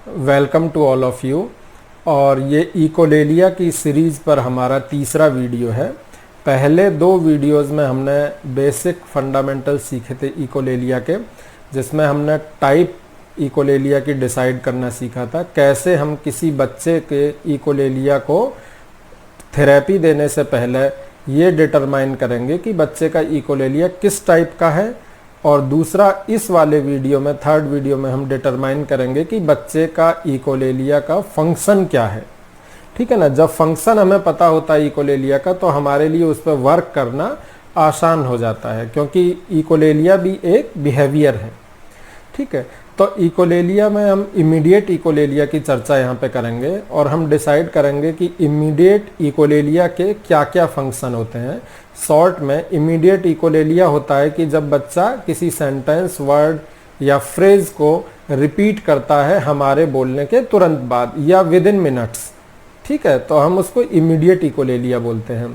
Welcome to all of you. और ये echolalia की सीरीज़ पर हमारा तीसरा वीडियो है। पहले दो वीडियोस में हमने बेसिक फंडामेंटल सीखे थे इकोलेलिया के, जिसमें हमने टाइप इकोलेलिया की डिसाइड करना सीखा था। कैसे हम किसी बच्चे के इकोलेलिया को थेरेपी देने से पहले ये डिटरमाइन करेंगे कि बच्चे का इकोलेलिया किस टाइप का है। और दूसरा, इस वाले वीडियो में, थर्ड वीडियो में हम डिटरमाइन करेंगे कि बच्चे का इकोलेलिया का फंक्शन क्या है। ठीक है ना। जब फंक्शन हमें पता होता है इकोलेलिया का, तो हमारे लिए उस पर वर्क करना आसान हो जाता है, क्योंकि इकोलेलिया भी एक बिहेवियर है। ठीक है। तो इकोलेलिया में हम इमीडिएट इकोलेलिया की चर्चा यहाँ पे करेंगे और हम डिसाइड करेंगे कि इमीडिएट इकोलेलिया के क्या क्या फंक्शन होते हैं। शॉर्ट में, इमीडिएट इकोलेलिया होता है कि जब बच्चा किसी सेंटेंस, वर्ड या फ्रेज को रिपीट करता है हमारे बोलने के तुरंत बाद या विद इन मिनट्स। ठीक है। तो हम उसको इमीडिएट इकोलेलिया बोलते हैं।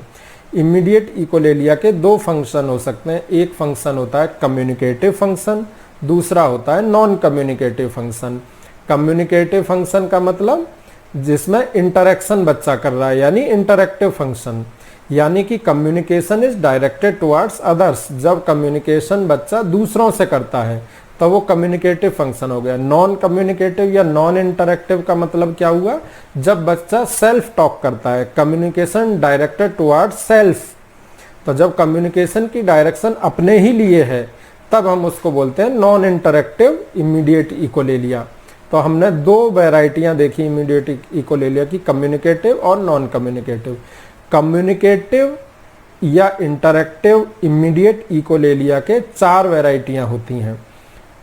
इमीडिएट इकोलेलिया के दो फंक्शन हो सकते हैं। एक फंक्शन होता है कम्युनिकेटिव फंक्शन, दूसरा होता है non communicative function. Communicative function का मतलब जिसमें इंटरेक्शन बच्चा कर रहा है, यानी इंटरेक्टिव फंक्शन, यानी कि communication is directed towards others. जब कम्युनिकेशन बच्चा दूसरों से करता है तो वो कम्युनिकेटिव फंक्शन हो गया। नॉन कम्युनिकेटिव या नॉन इंटरेक्टिव का मतलब क्या हुआ? जब बच्चा सेल्फ टॉक करता है। कम्युनिकेशन डायरेक्टेड टुवर्ड्स सेल्फ, तो जब कम्युनिकेशन की डायरेक्शन अपने ही लिए है तब हम उसको बोलते हैं नॉन इंटरेक्टिव इमीडिएट इकोलेलिया। तो हमने दो वैरायटियां देखी इमीडिएट इकोलेलिया की, कम्युनिकेटिव और नॉन कम्युनिकेटिव। कम्युनिकेटिव या इंटरेक्टिव इमीडिएट इकोलेलिया के चार वैरायटियां होती हैं।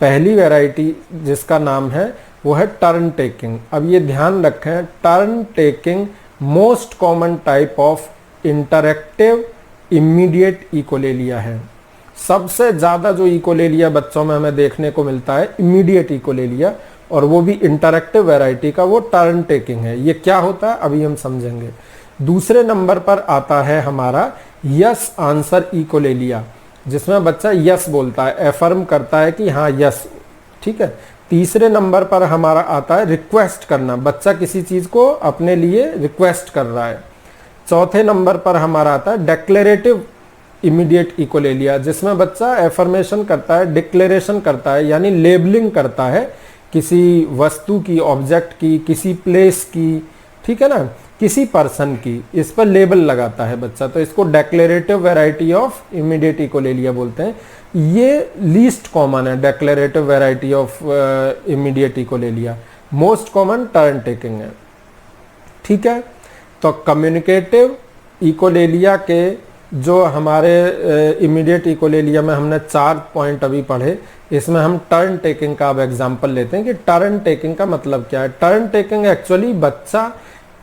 पहली वैरायटी जिसका नाम है वो है टर्न टेकिंग। अब ये ध्यान रखें, turn taking most common type of interactive immediate echolalia है। सबसे ज़्यादा जो इकोलेलिया बच्चों में हमें देखने को मिलता है इमीडिएट इकोलेलिया, और वो भी इंटरेक्टिव वैरायटी का, वो टर्न टेकिंग है। ये क्या होता है अभी हम समझेंगे। दूसरे नंबर पर आता है हमारा यस आंसर इकोलेलिया, जिसमें बच्चा यस बोलता है, एफर्म करता है कि हाँ यस। ठीक है। तीसरे नंबर पर हमारा आता है रिक्वेस्ट करना, बच्चा किसी चीज़ को अपने लिए रिक्वेस्ट कर रहा है। चौथे नंबर पर हमारा आता है डिक्लेरेटिव इमीडिएट इकोलेलिया, जिसमें बच्चा एफर्मेशन करता है, डिक्लेरेशन करता है, यानी लेबलिंग करता है किसी वस्तु की, ऑब्जेक्ट की, किसी प्लेस की, ठीक है ना, किसी पर्सन की, इस पर लेबल लगाता है बच्चा। तो इसको declarative variety of immediate echolalia बोलते हैं। ये लीस्ट कॉमन है, declarative variety of immediate echolalia. Most common turn taking है। ठीक है। तो कम्युनिकेटिव इकोलेलिया के जो हमारे इमीडिएट इकोलेलिया में हमने 4 पॉइंट अभी पढ़े, इसमें हम टर्न टेकिंग का अब एग्जांपल लेते हैं कि टर्न टेकिंग का मतलब क्या है। टर्न टेकिंग एक्चुअली बच्चा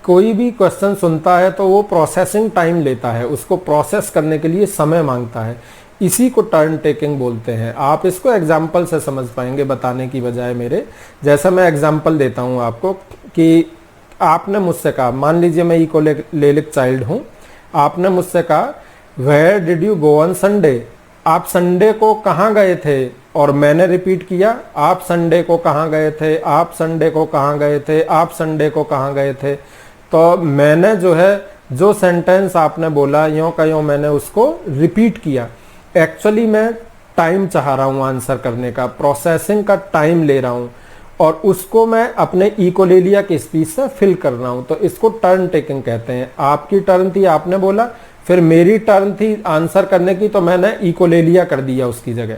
कोई भी क्वेश्चन सुनता है तो वो प्रोसेसिंग टाइम लेता है, उसको प्रोसेस करने के लिए समय मांगता है, इसी को टर्न टेकिंग बोलते हैं। आप इसको एग्जाम्पल से समझ पाएंगे बताने की बजाय मेरे। जैसा मैं एग्जाम्पल देता हूँ आपको कि आपने मुझसे कहा, मान लीजिए मैं इकोलेलिक चाइल्ड हूँ, आपने मुझसे कहा where did you go on Sunday, आप संडे को कहाँ गए थे, और मैंने रिपीट किया आप संडे को कहाँ गए थे, आप संडे को कहाँ गए थे, आप संडे को कहाँ गए थे। तो मैंने जो है, जो सेंटेंस आपने बोला यों का यों मैंने उसको रिपीट किया। एक्चुअली मैं टाइम चाह रहा हूँ आंसर करने का, प्रोसेसिंग का टाइम ले रहा हूँ, और उसको मैं अपने इकोलेलिया की स्पीच से फिल कर रहा हूँ। तो इसको टर्न टेकिंग कहते हैं। आपकी टर्न थी, आपने बोला, फिर मेरी टर्न थी आंसर करने की, तो मैंने इकोलेलिया कर दिया उसकी जगह।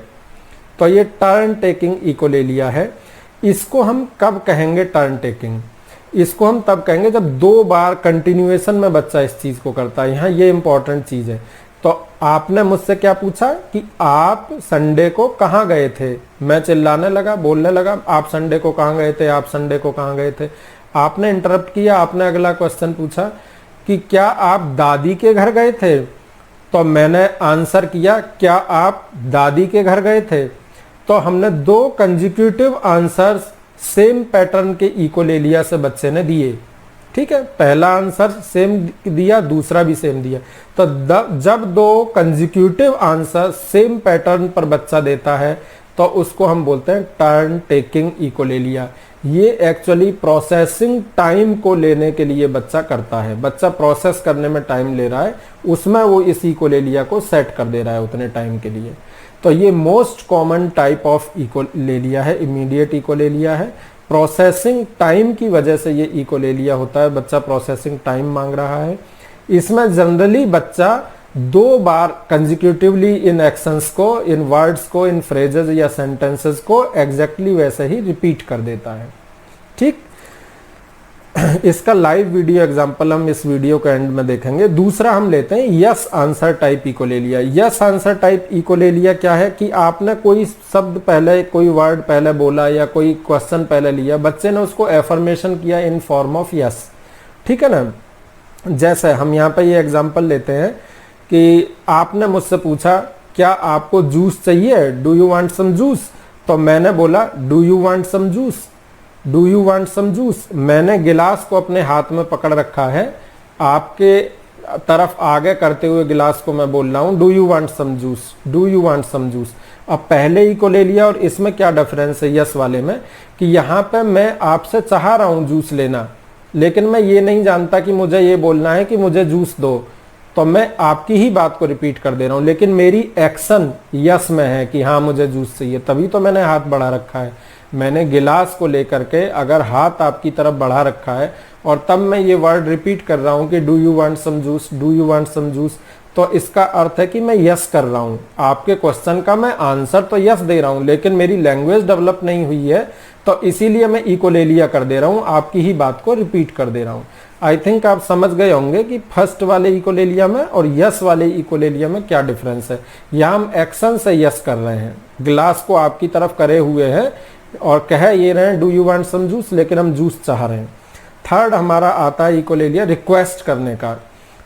तो ये टर्न टेकिंग इकोलेलिया है। इसको हम कब कहेंगे टर्न टेकिंग? इसको हम तब कहेंगे जब 2 बार कंटिन्यूएशन में बच्चा इस चीज़ को करता है। यहाँ ये इंपॉर्टेंट चीज़ है। तो आपने मुझसे क्या पूछा कि आप संडे को कहाँ गए थे, मैं चिल्लाने लगा, बोलने लगा आप संडे को कहाँ गए थे, आप संडे को कहाँ गए थे। आपने इंटरप्ट किया, आपने अगला क्वेश्चन पूछा कि क्या आप दादी के घर गए थे, तो मैंने आंसर किया क्या आप दादी के घर गए थे। तो हमने 2 कंसेक्यूटिव आंसर्स सेम पैटर्न के इकोलेलिया से बच्चे ने दिए। ठीक है। पहला आंसर सेम दिया, दूसरा भी सेम दिया। तो जब 2 कंसेक्यूटिव आंसर सेम पैटर्न पर बच्चा देता है तो उसको हम बोलते हैं टर्न टेकिंग इकोलेलिया। ये एक्चुअली प्रोसेसिंग टाइम को लेने के लिए बच्चा करता है। बच्चा प्रोसेस करने में टाइम ले रहा है, उसमें वो इस इकोलेलिया को सेट कर दे रहा है उतने टाइम के लिए। तो ये most common type of echolalia है, इमीडिएट इकोलेलिया है। प्रोसेसिंग टाइम की वजह से ये इकोलेलिया होता है, बच्चा प्रोसेसिंग टाइम मांग रहा है। इसमें जनरली बच्चा 2 बार कंजिक्यूटिवली इन एक्शंस को, इन वर्ड्स को, इन फ्रेजेस या सेंटेंसेस को एग्जैक्टली वैसे ही रिपीट कर देता है। ठीक, इसका लाइव वीडियो एग्जांपल हम इस वीडियो के एंड में देखेंगे। दूसरा हम लेते हैं yes answer type echolalia. Yes answer type echolalia क्या है कि आपने कोई शब्द पहले, कोई वर्ड पहले बोला या कोई क्वेश्चन पहले लिया, बच्चे ने उसको एफर्मेशन किया इन फॉर्म ऑफ यस। ठीक है ना, जैसे हम यहाँ पे ये एग्जांपल लेते हैं कि आपने मुझसे पूछा क्या आपको जूस चाहिए, do you want some juice, तो मैंने बोला do you want some juice, do you want some juice. मैंने गिलास को अपने हाथ में पकड़ रखा है, आपके तरफ आगे करते हुए गिलास को मैं बोल रहा हूँ do you want some juice, do you want some juice. अब पहले ही को ले लिया और इसमें क्या डिफरेंस है यस वाले में कि यहाँ पे मैं आपसे चाह रहा हूँ जूस लेना, लेकिन मैं ये नहीं जानता कि मुझे ये बोलना है कि मुझे जूस दो, तो मैं आपकी ही बात को रिपीट कर दे रहा हूँ, लेकिन मेरी एक्शन यस में है कि हाँ मुझे जूस चाहिए, तभी तो मैंने हाथ बढ़ा रखा है। मैंने गिलास को लेकर के अगर हाथ आपकी तरफ बढ़ा रखा है और तब मैं ये वर्ड रिपीट कर रहा हूँ कि do you want some juice, do you want some juice, तो इसका अर्थ है कि मैं यस कर रहा हूँ। आपके क्वेश्चन का मैं आंसर तो यस दे रहा हूँ, लेकिन मेरी लैंग्वेज डेवलप नहीं हुई है, तो इसीलिए मैं इकोलेलिया कर दे रहा हूँ, आपकी ही बात को रिपीट कर दे रहा हूँ। आई थिंक आप समझ गए होंगे कि फर्स्ट वाले इकोलेलिया में और यस वाले इकोलेलिया में क्या डिफरेंस है। यहाँ हम एक्शन से यस कर रहे हैं, गिलास को आपकी तरफ करे हुए हैं और कह ये रहे हैं do you want some juice, लेकिन हम जूस चाह रहे हैं। थर्ड हमारा आता है इकोलेलिया रिक्वेस्ट करने का।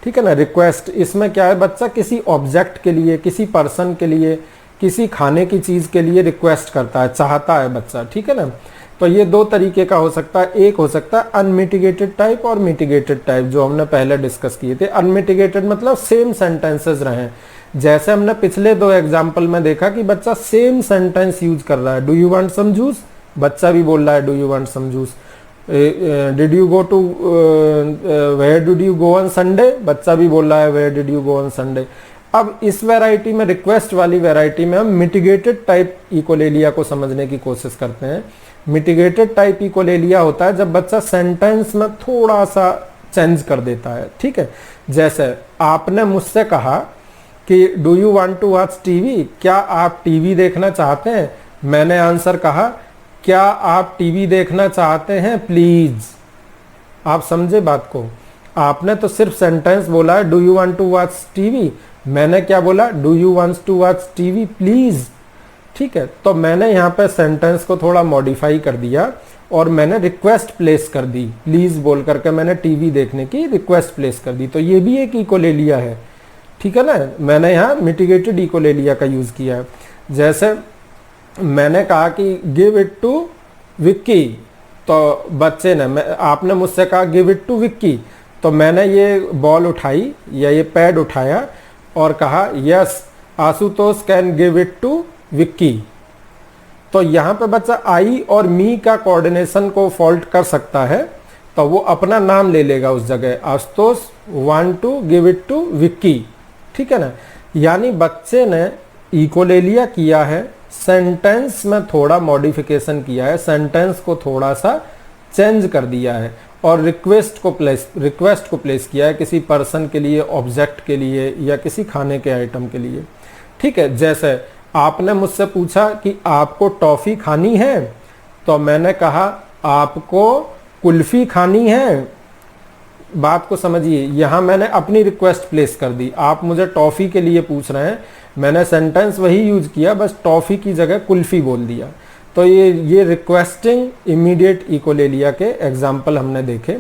ठीक है ना, रिक्वेस्ट, इसमें क्या है, बच्चा किसी ऑब्जेक्ट के लिए, किसी पर्सन के लिए, किसी खाने की चीज के लिए रिक्वेस्ट करता है, चाहता है बच्चा। ठीक है ना, तो ये 2 तरीके का हो सकता है। एक हो सकता है अनमिटिगेटेड टाइप और मिटिगेटेड टाइप, जो हमने पहले डिस्कस किए थे। अनमिटिगेटेड मतलब सेम सेंटेंसेस रहे, जैसे हमने पिछले 2 एग्जाम्पल में देखा कि बच्चा सेम सेंटेंस यूज कर रहा है, do you want some juice, बच्चा भी बोल रहा है do you want some juice. Did you go to where did you go on Sunday, बच्चा भी बोल रहा है where did you go on Sunday. अब इस वैरायटी में, रिक्वेस्ट वाली वैरायटी में, हम मिटिगेटेड टाइप इकोलेलिया को समझने की कोशिश करते हैं। मिटिगेटेड टाइप इकोलेलिया होता है जब बच्चा सेंटेंस में थोड़ा सा चेंज कर देता है। ठीक है, जैसे आपने मुझसे कहा कि do you want to watch TV, क्या आप टीवी देखना चाहते हैं, मैंने आंसर कहा क्या आप टीवी देखना चाहते हैं प्लीज। आप समझे बात को, आपने तो सिर्फ सेंटेंस बोला है do you want to watch TV, मैंने क्या बोला do you want to watch TV please. ठीक है, तो मैंने यहाँ पे सेंटेंस को थोड़ा मॉडिफाई कर दिया और मैंने रिक्वेस्ट प्लेस कर दी, प्लीज बोल करके मैंने टीवी देखने की रिक्वेस्ट प्लेस कर दी, तो ये भी एक इकोलेलिया है। ठीक है ना, मैंने यहाँ मिटिगेटेड इकोलेलिया का यूज किया है। जैसे मैंने कहा कि गिव इट टू विक्की, तो बच्चे ने, आपने मुझसे कहा गिव इट टू विक्की, तो मैंने ये बॉल उठाई या ये पैड उठाया और कहा yes Ashutosh can give it to Vicky. तो यहाँ पे बच्चा आई और मी का कोऑर्डिनेशन को फॉल्ट कर सकता है, तो वो अपना नाम ले लेगा उस जगह, Ashutosh want to give it to Vicky. ठीक है ना, यानी बच्चे ने इकोलेलिया किया है, सेंटेंस में थोड़ा मॉडिफिकेशन किया है, सेंटेंस को थोड़ा सा चेंज कर दिया है और रिक्वेस्ट को प्लेस किया है किसी पर्सन के लिए, ऑब्जेक्ट के लिए या किसी खाने के आइटम के लिए। ठीक है, जैसे आपने मुझसे पूछा कि आपको टॉफी खानी है, तो मैंने कहा आपको कुल्फी खानी है। बात को समझिए, यहाँ मैंने अपनी रिक्वेस्ट प्लेस कर दी, आप मुझे टॉफी के लिए पूछ रहे हैं, मैंने सेंटेंस वही यूज किया, बस टॉफी की जगह कुल्फी बोल दिया। तो ये रिक्वेस्टिंग इमीडिएट इकोलेलिया के एग्जाम्पल हमने देखे।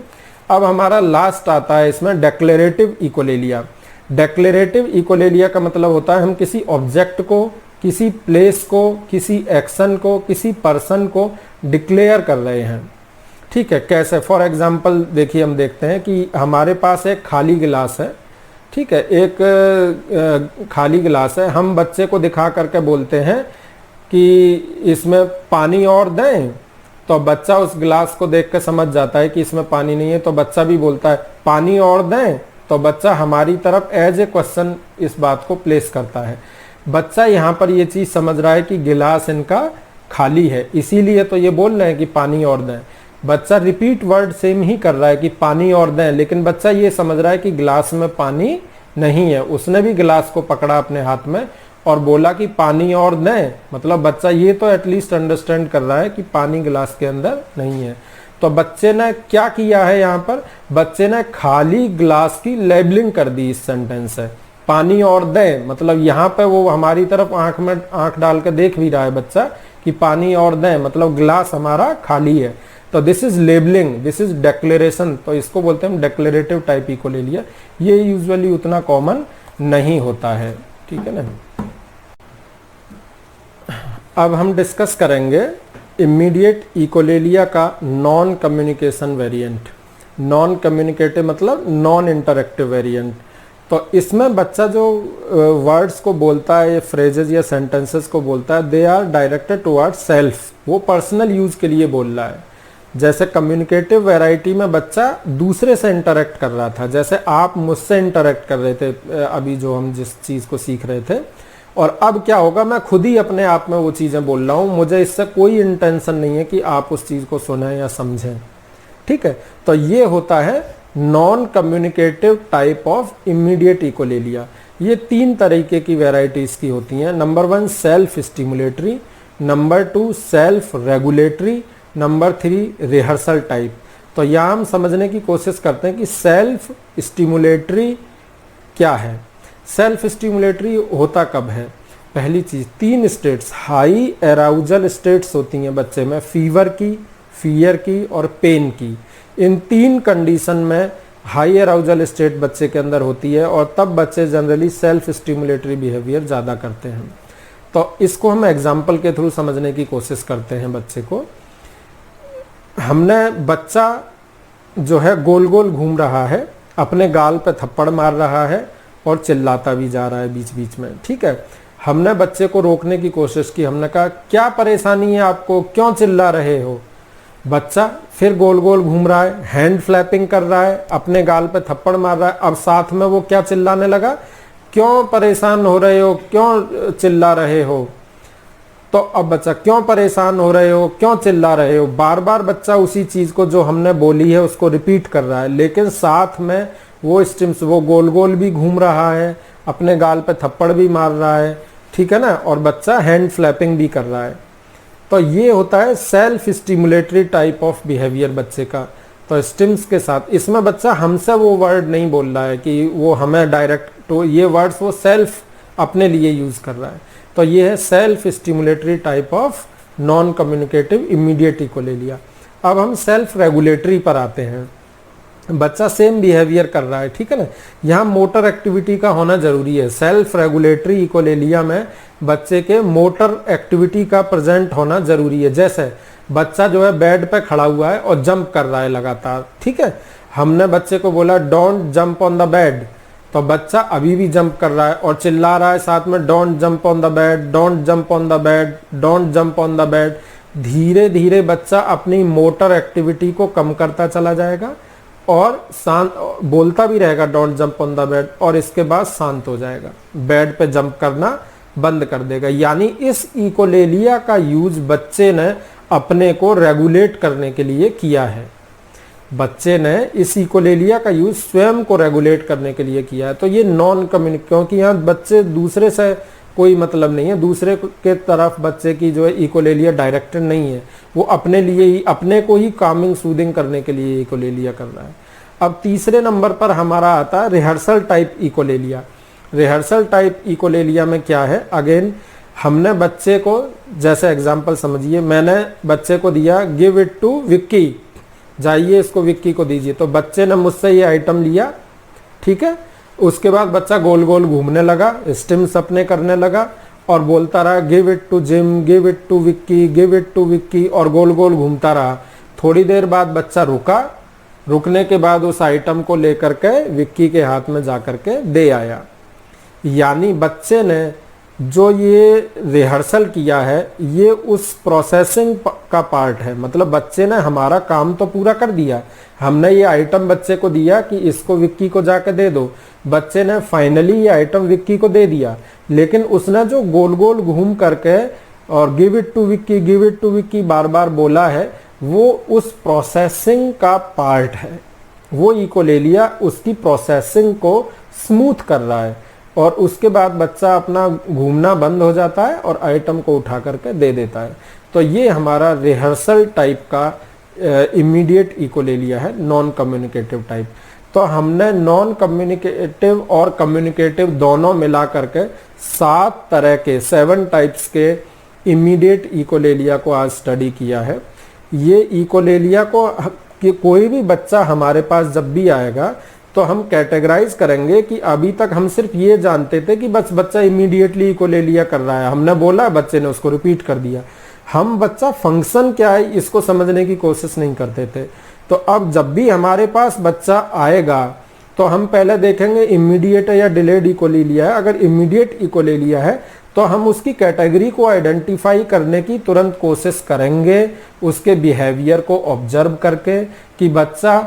अब हमारा लास्ट आता है इसमें डेक्लेरेटिव इकोलेलिया। डेक्लेरेटिव इकोलेलिया का मतलब होता है हम किसी ऑब्जेक्ट को, किसी प्लेस को, किसी एक्शन को, किसी पर्सन को डिक्लेयर कर रहे हैं। ठीक है, कैसे, फॉर एग्जाम्पल देखिए, हम देखते हैं कि हमारे पास एक खाली गिलास है। ठीक है, एक खाली गिलास है, हम बच्चे को दिखा करके बोलते हैं कि इसमें पानी और दें, तो बच्चा उस गिलास को देख कर समझ जाता है कि इसमें पानी नहीं है, तो बच्चा भी बोलता है पानी और दें, तो बच्चा हमारी तरफ एज ए क्वेश्चन इस बात को प्लेस करता है। बच्चा यहाँ पर ये चीज समझ रहा है कि गिलास इनका खाली है, इसीलिए तो ये बोल रहे हैं कि पानी और दें। बच्चा रिपीट वर्ड सेम ही कर रहा है कि पानी और दें, लेकिन बच्चा ये समझ रहा है कि गिलास में पानी नहीं है। उसने भी गिलास को पकड़ा अपने हाथ में और बोला कि पानी और दें, मतलब बच्चा ये तो एटलीस्ट अंडरस्टैंड कर रहा है कि पानी गिलास के अंदर नहीं है। तो बच्चे ने क्या किया है, यहाँ पर बच्चे ने खाली गिलास की लेबलिंग कर दी इस सेंटेंस से। पानी और दें मतलब यहाँ पे वो हमारी तरफ आंख में आंख डाल के देख भी रहा है बच्चा कि पानी और दें, मतलब गिलास हमारा खाली है। तो this is labelling, this is declaration, तो इसको बोलते हैं हम डेक्लेरेटिव टाइप इकोलेलिया। ये यूजुअली उतना कॉमन नहीं होता है, ठीक है ना। अब हम डिस्कस करेंगे इमीडिएट इकोलेलिया का non communication variant. Non communicative मतलब नॉन इंटरैक्टिव वेरिएंट। तो इसमें बच्चा जो वर्ड्स को बोलता है, फ्रेजेस या सेंटेंसेस को बोलता है, they are directed towards self, वो पर्सनल यूज के लिए बोल रहा है। जैसे कम्युनिकेटिव वैरायटी में बच्चा दूसरे से इंटरेक्ट कर रहा था, जैसे आप मुझसे इंटरेक्ट कर रहे थे अभी जो हम जिस चीज़ को सीख रहे थे, और अब क्या होगा, मैं खुद ही अपने आप में वो चीज़ें बोल रहा हूँ, मुझे इससे कोई इंटेंशन नहीं है कि आप उस चीज़ को सुने या समझें, ठीक है। तो ये होता है non communicative type of immediate echolalia. ये तीन तरीके की वैरायटीज की होती हैं। Number 1 self stimulatory, number 2 self regulatory, number 3 rehearsal type. तो यहाँ हम समझने की कोशिश करते हैं कि सेल्फ स्टिमुलेटरी क्या है। सेल्फ स्टिमुलेटरी होता कब है? पहली चीज, 3 स्टेट्स, हाई एराउजल स्टेट्स होती हैं बच्चे में, फीवर की, फियर की और पेन की। इन 3 कंडीशन में हाई एराउजल स्टेट बच्चे के अंदर होती है और तब बच्चे जनरली सेल्फ स्टिमुलेटरी बिहेवियर ज़्यादा करते हैं। तो इसको हम एग्जाम्पल के थ्रू समझने की कोशिश करते हैं बच्चे को। हमने बच्चा जो है गोल गोल घूम रहा है, अपने गाल पे थप्पड़ मार रहा है और चिल्लाता भी जा रहा है बीच बीच में, ठीक है। हमने बच्चे को रोकने की कोशिश की, हमने कहा क्या परेशानी है आपको, क्यों चिल्ला रहे हो? बच्चा फिर गोल गोल घूम रहा है, हैंड फ्लैपिंग कर रहा है, अपने गाल पे थप्पड़ मार रहा है। अब साथ में वो क्या चिल्लाने लगा, क्यों परेशान हो रहे हो, क्यों चिल्ला रहे हो? तो अब बच्चा क्यों परेशान हो रहे हो, क्यों चिल्ला रहे हो, बार बार बच्चा उसी चीज को जो हमने बोली है उसको रिपीट कर रहा है, लेकिन साथ में वो स्टिम्स, वो गोल गोल भी घूम रहा है, अपने गाल पे थप्पड़ भी मार रहा है, ठीक है ना, और बच्चा हैंड फ्लैपिंग भी कर रहा है। तो ये होता है self stimulatory type of behaviour बच्चे का। तो स्टिम्स के साथ इसमें बच्चा हमसे वो वर्ड नहीं बोल रहा है कि वो हमें डायरेक्ट, तो ये वर्ड्स वो सेल्फ अपने लिए यूज कर रहा है। तो ये है self stimulatory type of non communicative immediate echolalia. अब हम सेल्फ रेगुलेटरी पर आते हैं। बच्चा सेम बिहेवियर कर रहा है, ठीक है ना, यहाँ मोटर एक्टिविटी का होना जरूरी है। सेल्फ रेगुलेटरी इकोलेलिया में बच्चे के मोटर एक्टिविटी का प्रेजेंट होना जरूरी है। जैसे बच्चा जो है बेड पे खड़ा हुआ है और जंप कर रहा है लगातार, ठीक है, हमने बच्चे को बोला don't jump on the bed, तो बच्चा अभी भी जंप कर रहा है और चिल्ला रहा है साथ में don't jump on the bed, don't jump on the bed, don't jump on the bed. धीरे धीरे बच्चा अपनी मोटर एक्टिविटी को कम करता चला जाएगा और शांत बोलता भी रहेगा don't jump on the bed, और इसके बाद शांत हो जाएगा, बेड पे जंप करना बंद कर देगा। यानी इस इकोलेलिया का यूज बच्चे ने अपने को रेगुलेट करने के लिए किया है। बच्चे ने इस इकोलेलिया का यूज स्वयं को रेगुलेट करने के लिए किया है। तो ये नॉन कम्युनिक, क्योंकि यहाँ बच्चे दूसरे से कोई मतलब नहीं है, दूसरे के तरफ बच्चे की जो है इकोलेलिया डायरेक्टेड नहीं है, वो अपने लिए ही, अपने को ही कामिंग सूदिंग करने के लिए इकोलेलिया कर रहा है। अब तीसरे नंबर पर हमारा आता है rehearsal type echolalia. Rehearsal type echolalia में क्या है, अगेन हमने बच्चे को, जैसे एग्जांपल समझिए, मैंने बच्चे को दिया गिव इट टू विक्की, जाइए इसको विक्की को दीजिए, तो बच्चे ने मुझसे ये आइटम लिया, ठीक है। उसके बाद बच्चा गोल गोल घूमने लगा, स्टिम्स अपने करने लगा और बोलता रहा give it to Jim, give it to Vicky, give it to Vicky, और गोल गोल घूमता रहा। थोड़ी देर बाद बच्चा रुका, रुकने के बाद उस आइटम को लेकर के विक्की के हाथ में जा कर के दे आया। यानी बच्चे ने जो ये रिहर्सल किया है ये उस प्रोसेसिंग का पार्ट है। मतलब बच्चे ने हमारा काम तो पूरा कर दिया, हमने ये आइटम बच्चे को दिया कि इसको विक्की को जाके दे दो, बच्चे ने फाइनली ये आइटम विक्की को दे दिया, लेकिन उसने जो गोल गोल घूम करके और give it to Vicky, give it to Vicky बार बार बोला है, वो उस प्रोसेसिंग का पार्ट है। वो इकोलेलिया उसकी प्रोसेसिंग को स्मूथ कर रहा है और उसके बाद बच्चा अपना घूमना बंद हो जाता है और आइटम को उठा करके दे देता है। तो ये हमारा रिहर्सल टाइप का इमीडिएट इकोलेलिया है, नॉन कम्युनिकेटिव टाइप। तो हमने नॉन कम्युनिकेटिव और कम्युनिकेटिव दोनों मिला करके 7 तरह के 7 टाइप्स के इमीडिएट इकोलेलिया को आज स्टडी किया है। ये इकोलेलिया को कि कोई भी बच्चा हमारे पास जब भी आएगा तो हम कैटेगराइज करेंगे कि अभी तक हम सिर्फ ये जानते थे कि बस बच्चा इमीडिएटली इकोलेलिया कर रहा है, हमने बोला बच्चे ने उसको रिपीट कर दिया, हम बच्चा फंक्शन क्या है इसको समझने की कोशिश नहीं करते थे। तो अब जब भी हमारे पास बच्चा आएगा तो हम पहले देखेंगे इमीडिएट या डिलेड इकोलेलिया है। अगर इमीडिएट इकोलेलिया है तो हम उसकी कैटेगरी को आइडेंटिफाई करने की तुरंत कोशिश करेंगे, उसके बिहेवियर को ऑब्जर्व करके कि बच्चा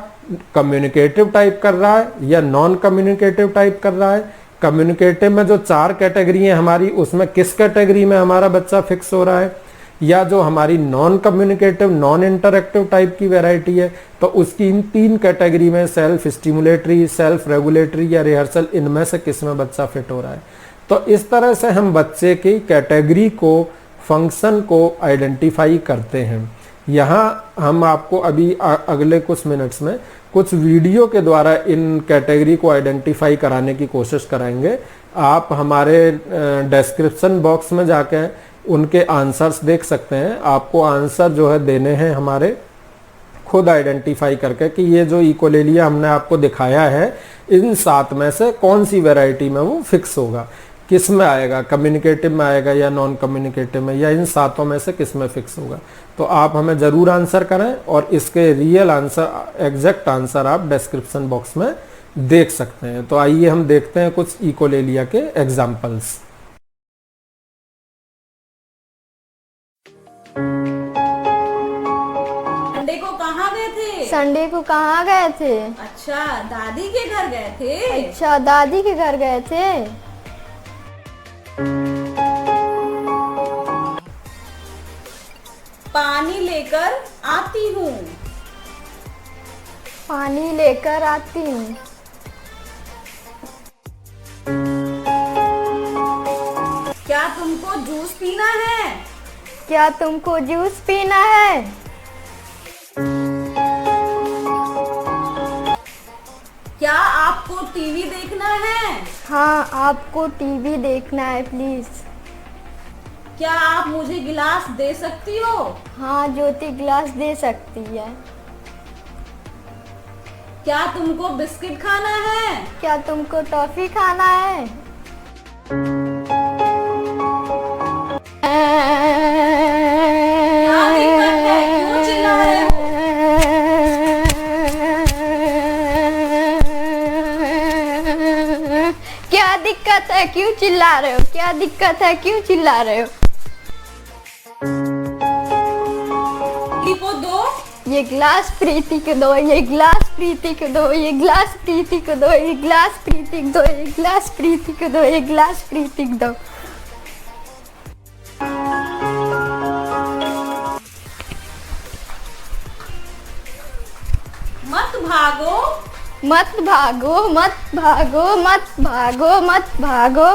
कम्युनिकेटिव टाइप कर रहा है या नॉन कम्युनिकेटिव टाइप कर रहा है। कम्युनिकेटिव में जो 4 कैटेगरी है हमारी, उसमें किस कैटेगरी में हमारा बच्चा फिक्स हो रहा है, या जो हमारी non communicative non interactive type की वैरायटी है तो उसकी इन 3 कैटेगरी में सेल्फ स्टिमुलेटरी, सेल्फ रेगुलेटरी या रिहर्सल, इनमें से किस में बच्चा फिट हो रहा है। तो इस तरह से हम बच्चे की कैटेगरी को, फंक्शन को आइडेंटिफाई करते हैं। यहाँ हम आपको अभी अगले कुछ मिनट्स में कुछ वीडियो के द्वारा इन कैटेगरी को आइडेंटिफाई कराने की कोशिश कराएंगे। आप हमारे डिस्क्रिप्शन बॉक्स में जाके उनके आंसर्स देख सकते हैं। आपको आंसर जो है देने हैं हमारे, खुद आइडेंटिफाई करके कि ये जो इकोलेलिया हमने आपको दिखाया है इन 7 में से कौन सी वैरायटी में वो फिक्स होगा, किस में आएगा, कम्युनिकेटिव में आएगा या नॉन कम्युनिकेटिव में, या इन 7 में से किस में फिक्स होगा। तो आप हमें ज़रूर आंसर करें और इसके रियल आंसर, एग्जैक्ट आंसर आप डिस्क्रिप्शन बॉक्स में देख सकते हैं। तो आइए हम देखते हैं कुछ इकोलेलिया के एग्जाम्पल्स। संडे को कहाँ गए थे? संडे को कहाँ गए थे? अच्छा, दादी के घर गए थे। अच्छा, दादी के घर गए थे। पानी लेकर आती हूँ। पानी लेकर आती हूँ। क्या तुमको जूस पीना है? क्या तुमको जूस पीना है? क्या आपको टीवी देखना है? हाँ, आपको टीवी देखना है प्लीज। क्या आप मुझे गिलास दे सकती हो? हाँ, ज्योति गिलास दे सकती है। क्या तुमको बिस्किट खाना है? क्या तुमको टॉफी खाना है? क्या दिक्कत है? क्यों चिल्ला रहे हो? क्या दिक्कत है? क्यों चिल्ला रहे हो? क्या दिक्कत है? क्यों चिल्ला रहे हो? को दो। ये गिलास प्रीति को दो, ये गिलास प्रीति को दो, ये गिलास प्रीति को दो, ये गिलास प्रीति को दो, ये गिलास प्रीति को दो, ये गिलास प्रीति को दो। मत भागो, मत भागो, मत भागो, मत भागो, मत भागो।